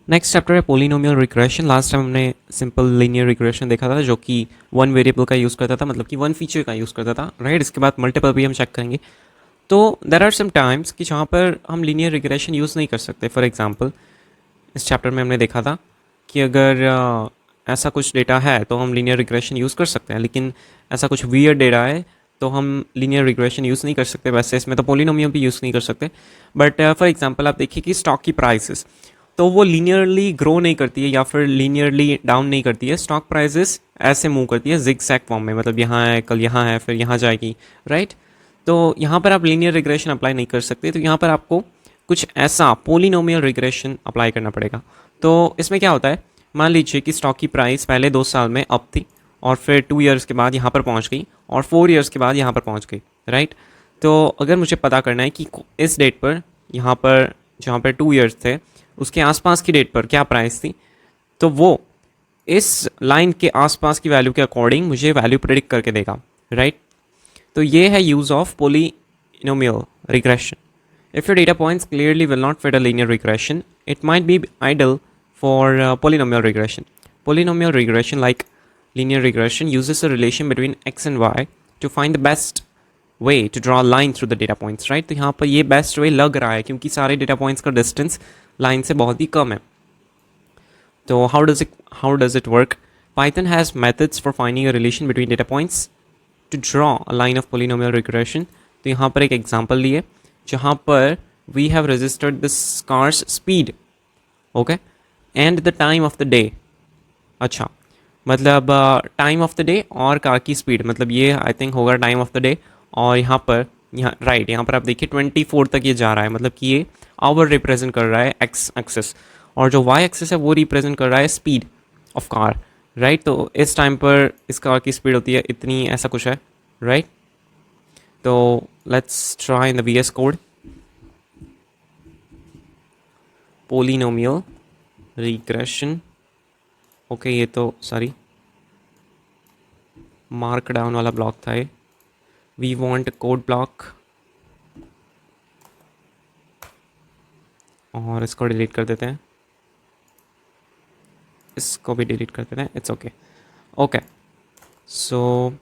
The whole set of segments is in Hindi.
नेक्स्ट चैप्टर है पोलिनोमियल रिग्रेशन। लास्ट टाइम हमने सिंपल लीनियर रिग्रेशन देखा था जो कि वन वेरिएबल का यूज़ करता था, मतलब कि वन फीचर का यूज़ करता था, राइट। इसके बाद मल्टीपल भी हम चेक करेंगे। तो देर आर सम टाइम्स कि जहाँ पर हम लीनियर रिग्रेशन यूज़ नहीं कर सकते। फॉर एग्जांपल इस चैप्टर में हमने देखा था कि अगर ऐसा कुछ डेटा है तो हम लीनियर रिग्रेशन यूज़ कर सकते हैं, लेकिन ऐसा कुछ वियर्ड डेटा है तो हम लीनियर रिग्रेशन यूज़ नहीं कर सकते। वैसे इसमें तो पोलिनोमियल भी यूज़ नहीं कर सकते। बट फॉर एग्जांपल आप देखिए कि स्टॉक की प्राइसेस, तो वो लीनियरली ग्रो नहीं करती है या फिर लीनियरली डाउन नहीं करती है। स्टॉक प्राइसेस ऐसे मूव करती है जिग जैग फॉर्म में, मतलब यहाँ है, कल यहाँ है, फिर यहाँ जाएगी, राइट। तो यहाँ पर आप लीनियर रिग्रेशन अप्लाई नहीं कर सकते, तो यहाँ पर आपको कुछ ऐसा पोलिनोमियल रिग्रेशन अप्लाई करना पड़ेगा। तो इसमें क्या होता है, मान लीजिए कि स्टॉक की प्राइस पहले 2 साल में अप थी और फिर 2 ईयर्स के बाद यहाँ पर पहुँच गई और 4 ईयर्स के बाद यहाँ पर पहुँच गई, राइट। तो अगर मुझे पता करना है कि इस डेट पर यहाँ पर जहाँ पर 2 ईयर्स थे उसके आसपास की डेट पर क्या प्राइस थी, तो वो इस लाइन के आसपास की वैल्यू के अकॉर्डिंग मुझे वैल्यू प्रेडिक्ट करके देगा, राइट। तो ये है use of polynomial regression. If your data points clearly will not fit a linear regression, it might be ideal for polynomial regression. Polynomial regression, like linear regression, uses a relation between x and y to find the best way to draw a line through the data points, right? तो यहाँ पर ये best way लग रहा है क्योंकि सारे data points का distance line से बहुत ही कम है। तो how does it work? Python has methods for finding a relation between data points to draw a line of polynomial regression. तो यहाँ पर एक एग्जाम्पल लिए जहाँ पर we have registered the car's speed, okay, and the time of the day. अच्छा, मतलब टाइम ऑफ द डे और कार की स्पीड, मतलब ये आई थिंक होगा टाइम ऑफ द डे। और यहाँ राइट, यहाँ पर आप देखिए 24 तक ये जा रहा है, मतलब कि ये आवर रिप्रेजेंट कर रहा है एक्स एक्सेस, और जो वाई एक्सेस है वो रिप्रेजेंट कर रहा है स्पीड ऑफ कार, राइट। तो इस टाइम पर इस कार की स्पीड होती है इतनी, ऐसा कुछ है, राइट। तो let's try in the V S code polynomial regression. Okay, ये तो सॉरी मार्क डाउन वाला ब्लॉक था ये। वी वांट कोड ब्लॉक और इसको डिलीट कर देते हैं, इसको भी डिलीट कर देते हैं, इट्स ओके। ओके, सो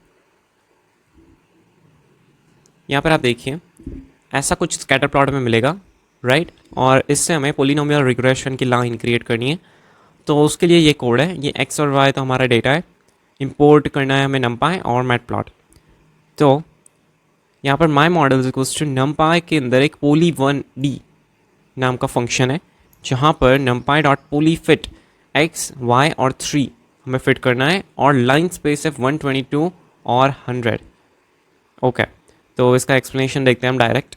यहाँ पर आप देखिए ऐसा कुछ स्कैटर प्लॉट में मिलेगा, राइट। और इससे हमें पोलिनोमियल रिग्रेशन की लाइन क्रिएट करनी है। तो उसके लिए ये कोड है, ये एक्स और वाई तो हमारा डेटा है, इंपोर्ट करना है हमें numpy और मैटप्लॉट। तो यहाँ पर my model equals to numpy के अंदर एक poly1d नाम का फंक्शन है जहाँ पर numpy डॉट पोली फिट एक्स वाई और 3 हमें फिट करना है, और लाइन स्पेस है 122 और 100। ओके, तो इसका एक्सप्लेनेशन देखते हैं हम डायरेक्ट।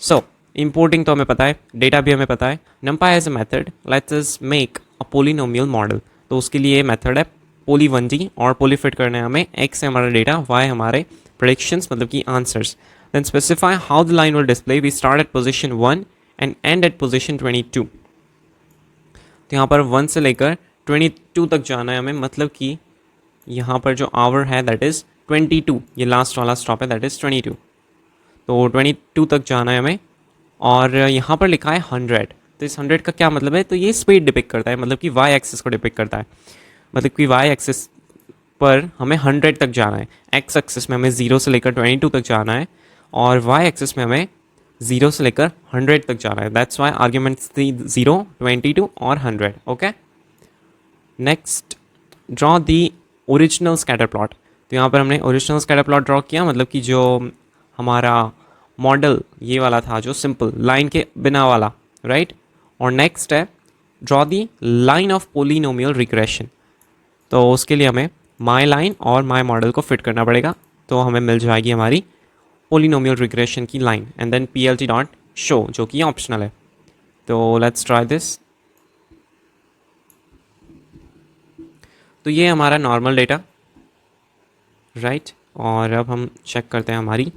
सो इंपोर्टिंग तो हमें पता है, डेटा भी हमें पता है। numpy as a method, let's us make a polynomial model. तो उसके लिए मेथड है poly1d और पोली फिट करना है हमें, x है हमारा डेटा, y हमारे प्रेडिक्शंस मतलब कि answers. Then specify how the line will display, we start at position 1 and end at position 22। तो यहाँ पर 1 से लेकर 22 तक जाना है हमें, मतलब कि यहाँ पर जो आवर है दैट इज़ 22, ये लास्ट वाला स्टॉप है दैट इज़ 22। तो 22 तक जाना है हमें, और यहाँ पर लिखा है 100। तो इस 100 का क्या मतलब है, तो ये स्पीड डिपिक्ट करता है, मतलब कि वाई एक्सिस को डिपिक्ट करता है, मतलब कि वाई एक्सिस पर हमें 100 तक जाना है। एक्स एक्सिस में हमें 0 से लेकर 22 तक जाना है, और वाई एक्सिस में हमें 0 से लेकर 100 तक जाना है। दैट्स वाई आर्ग्यूमेंट्स थी 0, 22 और 100। Okay, next draw the original scatter plot. तो यहाँ पर हमने ओरिजिनल स्कैटर प्लॉट ड्रॉ किया, मतलब कि जो हमारा मॉडल ये वाला था जो सिंपल लाइन के बिना वाला, राइट। और नेक्स्ट है draw the line of polynomial regression. तो उसके लिए हमें माई लाइन और माई मॉडल को फिट करना पड़ेगा, तो हमें मिल जाएगी हमारी पोलिनोमियल रिग्रेशन की line, and then plt dot show जो कि ऑप्शनल है। तो लेट्स ट्राई दिस। तो ये हमारा नॉर्मल डेटा, राइट। और अब हम चेक करते हैं हमारी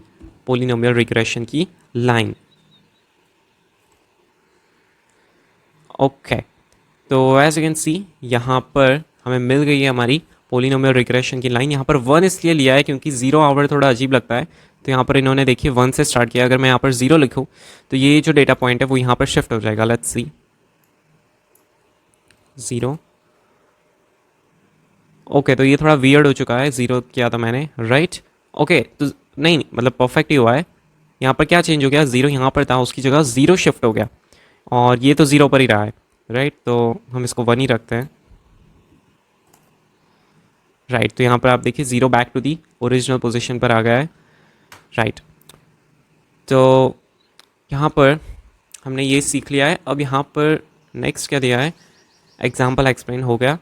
पोलिनोमियल रिग्रेशन की लाइन। ओके, तो एज यू कैन सी यहाँ पर हमें मिल गई है हमारी पोलिनोमियल रिग्रेशन की लाइन। यहाँ पर 1 इसलिए लिया है क्योंकि 0 आवर थोड़ा अजीब लगता है, तो यहाँ पर इन्होंने देखिए 1 से स्टार्ट किया। अगर मैं यहाँ पर 0 लिखूँ तो ये जो डेटा पॉइंट है वो यहाँ पर शिफ्ट हो जाएगा। Let's see, 0। ओके, तो ये थोड़ा वियर्ड हो चुका है, 0 किया था मैंने, राइट। ओके, तो नहीं मतलब परफेक्ट ही हुआ है। यहाँ पर क्या चेंज हो गया, 0 यहाँ पर था, उसकी जगह 0 शिफ्ट हो गया, और ये तो 0 पर ही रहा है, राइट। तो हम इसको 1 ही रखते हैं, राइट। तो यहाँ पर आप देखिए 0 back to the original position पर आ गया है, राइट। तो यहाँ पर हमने ये सीख लिया है। अब यहाँ पर नेक्स्ट क्या दिया है, एग्जाम्पल एक्सप्लेन हो गया,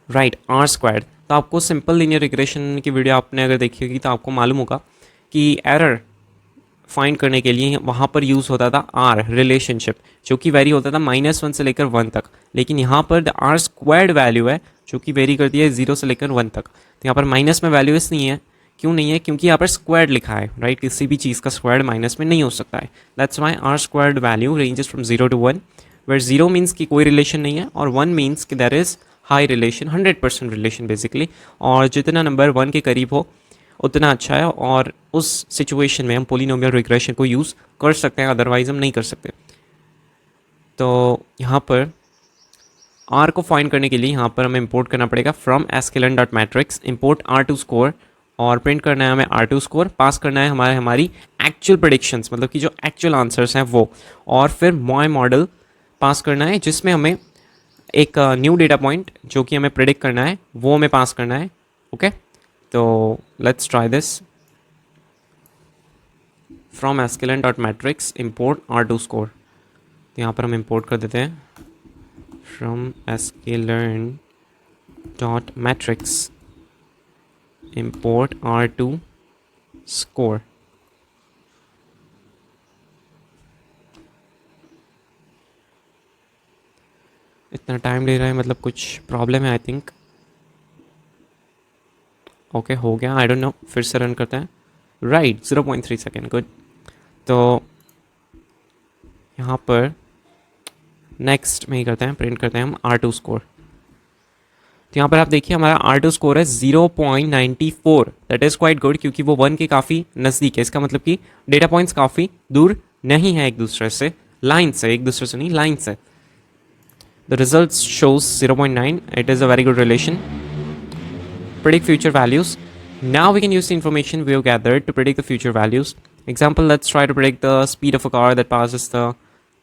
राइट। आर स्क्वायर, तो आपको सिंपल लीनियर रिग्रेशन की वीडियो आपने अगर देखी होगी तो आपको मालूम होगा कि एरर फाइंड करने के लिए वहाँ पर यूज़ होता था आर रिलेशनशिप, जो कि वेरी होता था -1 से लेकर 1 तक। लेकिन यहाँ पर द आर स्क्वायर्ड वैल्यू है जो कि वेरी करती है 0 से लेकर 1 तक। तो यहाँ पर माइनस में वैल्यू इस नहीं है, क्यों नहीं है, क्योंकि यहाँ पर स्क्वायर्ड लिखा है, राइट। किसी भी चीज़ का स्क्वायर्ड माइनस में नहीं हो सकता है। That's why R squared value ranges from 0 to 1, where 0 means कि कोई रिलेशन नहीं है और 1 मीन्स कि there is high relation, 100% relation basically. और जितना नंबर 1 के करीब हो उतना अच्छा है, और उस सिचुएशन में हम पोलिनोमियल रिग्रेशन को यूज़ कर सकते हैं, अदरवाइज हम नहीं कर सकते। तो यहाँ पर आर को फाइंड करने के लिए यहाँ पर हमें इंपोर्ट करना पड़ेगा from sklearn dot matrix import R2 score, और प्रिंट करना है हमें R2 स्कोर, पास करना है हमारी एक्चुअल प्रेडिक्शंस, मतलब कि जो एक्चुअल आंसर्स हैं वो, और फिर माई मॉडल पास करना है जिसमें हमें एक न्यू डेटा पॉइंट जो कि हमें प्रेडिक्ट करना है वो हमें पास करना है। ओके, तो let's try this. From sklearn dot matrix import R2 score, तो यहाँ पर हम इंपोर्ट कर देते हैं from sklearn dot matrix import R2 score. इतना टाइम ले रहा है, मतलब कुछ प्रॉब्लम है आई थिंक। ओके, हो गया, आई डोंट नो, फिर से रन करते हैं, राइट। 0.3 second, good. तो यहाँ पर नेक्स्ट में ही करते हैं, प्रिंट करते हैं हम R2 स्कोर। तो यहाँ पर आप देखिए हमारा R2 स्कोर है 0.94, दैट इज़ क्वाइट गुड, क्योंकि वो 1 के काफ़ी नज़दीक है। इसका मतलब कि डेटा पॉइंट्स काफ़ी दूर नहीं है एक दूसरे से, लाइन से, एक दूसरे से नहीं, लाइन से। The result shows 0.9, it is a very good relation. Predict future values. Now we can use the information we have gathered to predict the future values. Example, let's try to predict the speed of a car that passes the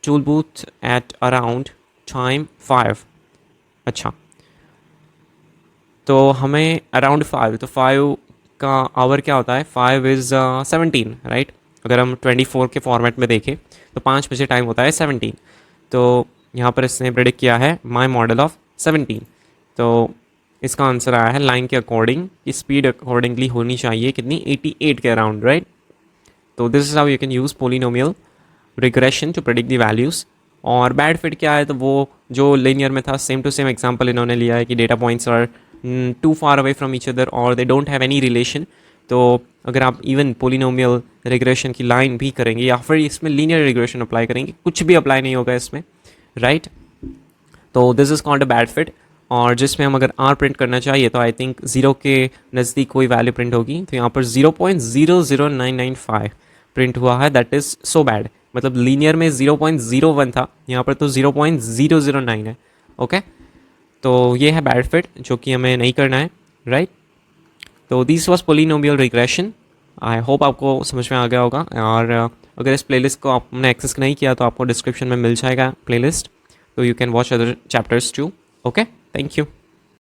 toll booth at around time 5. अच्छा, तो हमें अराउंड 5, तो 5 का आवर क्या होता है, 5 इज़ 17, राइट। अगर हम 24 के फॉर्मेट में देखें तो 5 बजे टाइम होता है 17। तो यहाँ पर इसने प्रेडिक्ट किया है माई मॉडल ऑफ 17। तो इसका आंसर आया है लाइन के अकॉर्डिंग कि स्पीड अकॉर्डिंगली होनी चाहिए कितनी, 88 के अराउंड, राइट। तो this is how you can use polynomial regression to predict the values. और बैड फिट क्या है, तो वो जो लीनियर में था सेम टू सेम एग्जांपल इन्होंने लिया है कि data points are too far away from each other और they don't have any relation. तो अगर आप इवन पोलिनोमियल रिग्रेशन की लाइन भी करेंगे या फिर इसमें लीनियर रिग्रेशन अप्लाई करेंगे, कुछ भी अप्लाई नहीं होगा इसमें, राइट। तो this is called a bad fit. और जिसमें हम अगर R प्रिंट करना चाहिए तो आई थिंक 0 के नज़दीक कोई वैल्यू प्रिंट होगी, तो यहाँ पर 0.00995 प्रिंट हुआ है, दैट इज़ सो बैड। मतलब लीनियर में 0.01 था, यहाँ पर तो 0.009 है। ओके, तो ये है बैड फिट जो कि हमें नहीं करना है, राइट। तो this was polynomial regression. I hope आपको समझ में आ गया होगा। और अगर इस प्लेलिस्ट को आपने एक्सेस नहीं किया तो आपको डिस्क्रिप्शन में मिल जाएगा प्लेलिस्ट, तो you can watch other chapters too. Okay, thank you.